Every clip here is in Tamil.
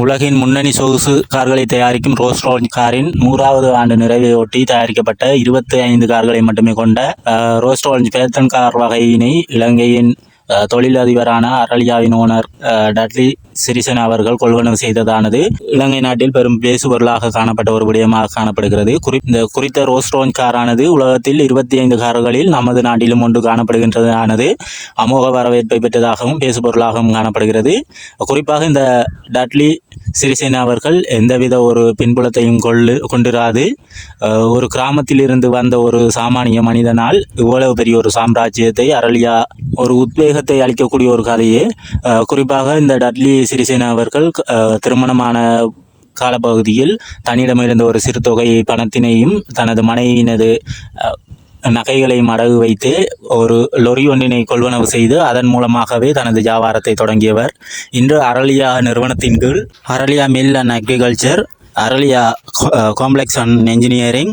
உலகின் முன்னணி சொகுசு கார்களை தயாரிக்கும் ரோல்ஸ்-ராய்ஸ் காரின் 100வது ஆண்டு நிறைவையொட்டி தயாரிக்கப்பட்ட 25 கார்களை மட்டுமே கொண்ட ரோல்ஸ்-ராய்ஸ் பேத்தன் கார் வகையினை இலங்கையின் தொழிலதிபரான அரலியாவின் ஓனர் டட்லி சிறிசேன அவர்கள் கொள்வனவு செய்ததானது இலங்கை நாட்டில் பெரும் பேசுபொருளாக காணப்பட்ட ஒரு விடயமாக காணப்படுகிறது. இந்த குறித்த ரோல்ஸ்-ராய்ஸ் காரானது உலகத்தில் 25 கார்களில் நமது நாட்டிலும் ஒன்று காணப்படுகின்றதானது அமோக வரவேற்பை பெற்றதாகவும் பேசுபொருளாகவும் காணப்படுகிறது. குறிப்பாக இந்த டட்லி சிறிசேன அவர்கள் எந்தவித ஒரு பின்புலத்தையும் கொண்டிராது ஒரு கிராமத்தில் இருந்து வந்த ஒரு சாமானிய மனிதனால் இவ்வளவு பெரிய ஒரு சாம்ராஜ்யத்தை அரலியா ஒரு உத்வேகத்தை அளிக்கக்கூடிய ஒரு கதையே. குறிப்பாக இந்த டட்லி சிறிசேன அவர்கள் திருமணமான காலப்பகுதியில் தன்னிடமிருந்த ஒரு சிறு தொகை பணத்தினையும் தனது மனைவியினது நகைகளையும் அடகு வைத்து ஒரு லொரி ஒன்றினை கொள்வனவு செய்து அதன் மூலமாகவே தனது வியாபாரத்தை தொடங்கியவர். இன்று அரலியா நிறுவனத்தின் கீழ் Araliya mill and agriculture, Araliya complex and engineering,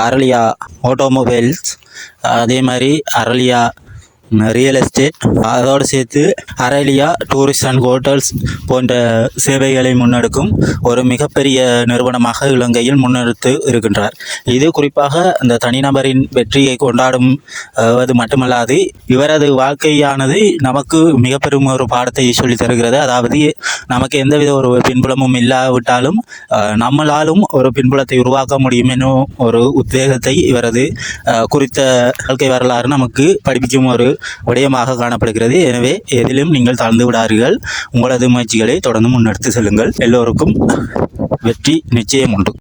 Araliya automobiles, அதே மாதிரி அரலியா ரியல் எஸ்டேட், அதோடு சேர்த்து அரலியா டூரிஸ்ட் அண்ட் ஹோட்டல்ஸ் போன்ற சேவைகளை முன்னெடுக்கும் ஒரு மிகப்பெரிய நிறுவனமாக இலங்கையில் முன்னெடுத்து இருக்கின்றார். இது குறிப்பாக அந்த தனிநபரின் வெற்றியை கொண்டாடும் அது மட்டுமல்லாது இவரது வாழ்க்கையானது நமக்கு மிக பெரும் ஒரு பாடத்தை சொல்லித் தருகிறது. அதாவது நமக்கு எந்தவித ஒரு பின்புலமும் இல்லாவிட்டாலும் நம்மளாலும் ஒரு பின்புலத்தை உருவாக்க முடியும் எனும் ஒரு உத்வேகத்தை இவரது குறித்த வாழ்க்கை வரலாறு நமக்கு படிப்பிக்கும் ஒரு விடயமாக காணப்படுகிறது. எனவே எதிலும் நீங்கள் தாழ்ந்து விடாதீர்கள். உங்களது முயற்சிகளை தொடர்ந்து முன்னெடுத்து செல்லுங்கள். எல்லோருக்கும் வெற்றி நிச்சயம் உண்டு.